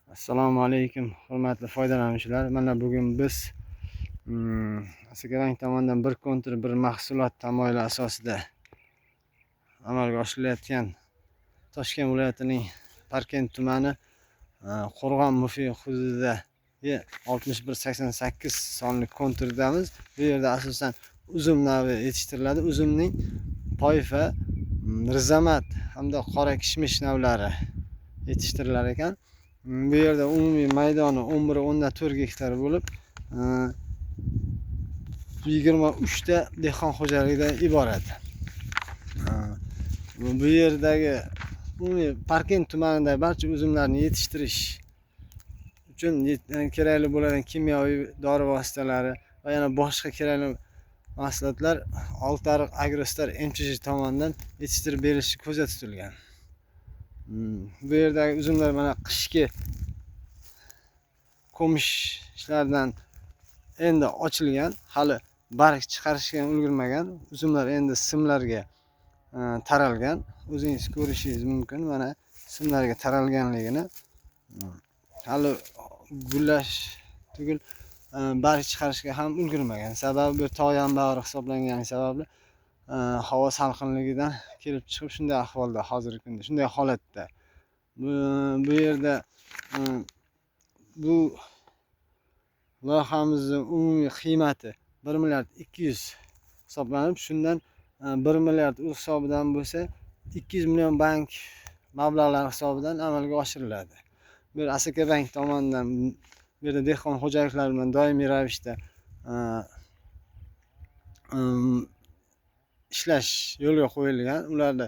Assalomu alaykum, hurmatli foydalanuvchilar. Mana bugun biz Asakabank tomonidan bir kontur bir mahsulot tamoyili asosida amalga oshirilayotgan Toshkent viloyatining Parkent tumani Qo'rg'on mufi hududidagi 6188 sonli konturdamiz. Bu yerda asosan uzum navi yetishtiriladi. Uzumning toifa, rizamat hamda qora kishmish navlari yetishtirilar ekan. Bu yerda umumiy maydoni 11.4 gektar bo'lib, 23 ta dehqon xo'jaligidan iborat. Bu yerdagi umumiy Parkent tumanida barcha uzumlarni yetishtirish uchun kerakli bo'lgan kimyoviy dori vositalari va yana boshqa kerakli mahsulotlar Oltiariq Agrostar MCH tomonidan yetishtirib berilishi ko'zda tutilgan. Bu yerdagi uzumlar mana qishki ko'mishlardan endi ochilgan, hali barg chiqarishga ulgurmagan. Uzumlar endi simlarga taralgan. O'zingiz ko'rishingiz mumkin. Mana simlarga taralganligini. Hali gullash tugul barg chiqarishga ham ulgurmagan. Sababi bu tog' yambag'ri hisoblangani sababli havo salqinligidan kelib chiqib shunday ahvolda hozirgi kunda, shunday holatda. Bu yerda bu loyihamizning umumiy qiymati 1 milliard 200 hisoblanib, shundan 1 milliard u hisobidan bo'lsa 200 million bank mablag'lari hisobidan amalga oshiriladi. Bu Asakabank tomonidan bu yerda dehqon xo'jaliklari bilan doimiy ravishda ishlash yo'lga qo'yilgan. Ularda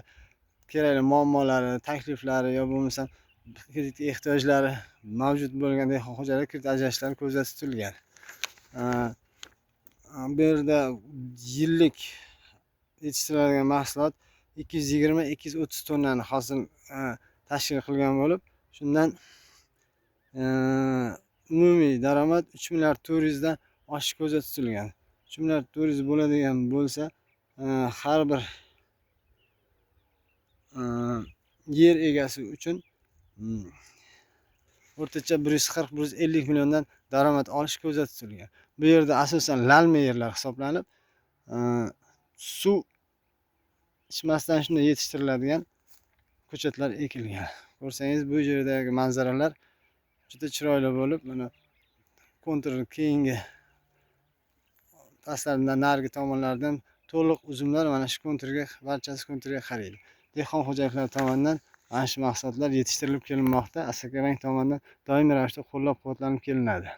kerakli muammolari, takliflari yo bo'lmasa kredit ehtiyojlari mavjud bo'lgan dehqon xo'jalik kredit ajratishlari ko'zda tutilgan. Bu yerda yillik yetishtiriladigan mahsulot 220-230 tonnani hosil tashkil qilgan bo'lib, shundan umumiy daromad 3 milliard 400 dan oshish ko'zda tutilgan. 3 milliard 400 bo'ladigan bo'lsa, har bir yer egasi uchun o'rtacha 140-150 milliondan daromad olish ko'zda tutilgan. Bu yerda asosan lalma yerlar hisoblanib, suv ichmasdan shunday yetishtiriladigan ko'chatlar ekilgan. Ko'rsangiz bu yerdagi manzaralar juda chiroyli bo'lib, mana konturning keyingi pastlaridan narigi tomonlardan to'liq uzumlar mana shu konturga, barchasi konturga qaraydi. Dehqon xo'jaliklari tomonidan mana shu mahsulotlar yetishtirilib kelinmoqda. Asakabank tomonidan doimiy ravishda qo'llab-quvvatlanib kelinadi.